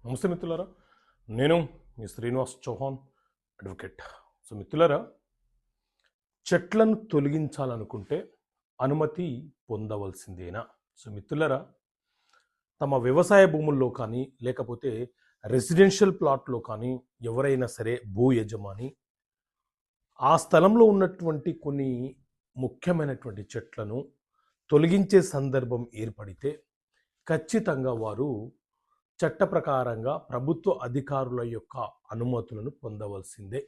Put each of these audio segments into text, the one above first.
నమస్తే మిత్రులారా, నేను మీ శ్రీనివాస్ చౌహాన్ అడ్వకేట్. సో మిత్రులారా, చెట్లను తొలగించాలనుకుంటే అనుమతి పొందవలసిందేనా? సో మిత్రులారా, తమ వ్యవసాయ భూముల్లో కానీ లేకపోతే రెసిడెన్షియల్ ప్లాట్లో కానీ ఎవరైనా సరే భూ యజమాని ఆ స్థలంలో ఉన్నటువంటి కొన్ని ముఖ్యమైనటువంటి చెట్లను తొలగించే సందర్భం ఏర్పడితే ఖచ్చితంగా వారు చట్ట ప్రకారంగా ప్రభుత్వ అధికారుల యొక్క అనుమతులను పొందవలసిందే.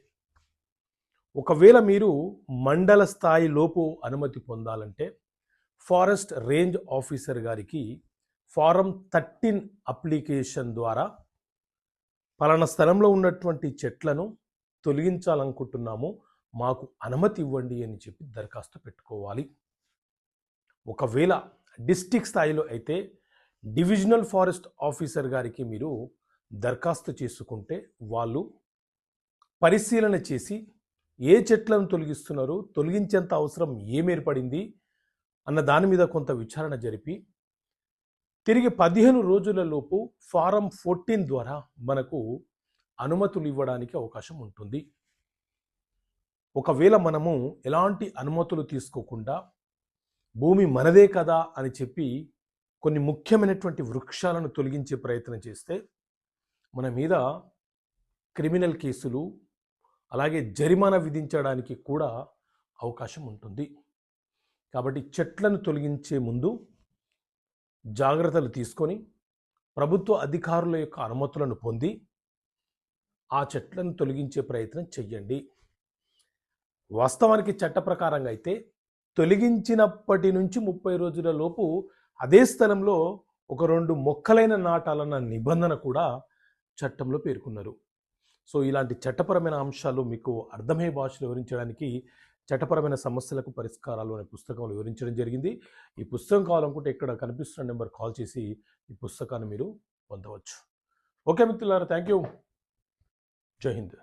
ఒకవేళ మీరు మండల స్థాయిలోపు అనుమతి పొందాలంటే ఫారెస్ట్ రేంజ్ ఆఫీసర్ గారికి ఫారం 13 అప్లికేషన్ ద్వారా పలానా స్థలంలో ఉన్నటువంటి చెట్లను తొలగించాలనుకుంటున్నాము, మాకు అనుమతి ఇవ్వండి అని చెప్పి దరఖాస్తు పెట్టుకోవాలి. ఒకవేళ డిస్ట్రిక్ట్ స్థాయిలో అయితే డివిజనల్ ఫారెస్ట్ ఆఫీసర్ గారికి మీరు దరఖాస్తు చేసుకుంటే వాళ్ళు పరిశీలన చేసి ఏ చెట్లను తొలగిస్తున్నారు, తొలగించేంత అవసరం ఏమేర్పడింది అన్న దాని మీద కొంత విచారణ జరిపి తిరిగి 15 రోజులలోపు ఫారం 14 ద్వారా మనకు అనుమతులు ఇవ్వడానికి అవకాశం ఉంటుంది. ఒకవేళ మనము ఎలాంటి అనుమతులు తీసుకోకుండా భూమి మనదే కదా అని చెప్పి కొన్ని ముఖ్యమైనటువంటి వృక్షాలను తొలగించే ప్రయత్నం చేస్తే మన మీద క్రిమినల్ కేసులు అలాగే జరిమానా విధించడానికి కూడా అవకాశం ఉంటుంది. కాబట్టి చెట్లను తొలగించే ముందు జాగ్రత్తలు తీసుకొని ప్రభుత్వ అధికారుల యొక్క అనుమతులను పొంది ఆ చెట్లను తొలగించే ప్రయత్నం చెయ్యండి. వాస్తవానికి చట్ట ప్రకారంగా అయితే తొలగించినప్పటి నుంచి 30 రోజుల లోపు అదే స్థలంలో ఒక 2 మొక్కలైన నాటాలన్న నిబంధన కూడా చట్టంలో పేర్కొన్నారు. సో ఇలాంటి చట్టపరమైన అంశాలు మీకు అర్థమయ్యే భాషలో వివరించడానికి చట్టపరమైన సమస్యలకు పరిష్కారాలు అనే పుస్తకంలో వివరించడం జరిగింది. ఈ పుస్తకం కావాలనుకుంటే ఇక్కడ కనిపిస్తున్న నెంబర్ కాల్ చేసి ఈ పుస్తకాన్ని మీరు పొందవచ్చు. ఓకే మిత్రులారా, థ్యాంక్ యూ. జై హింద్.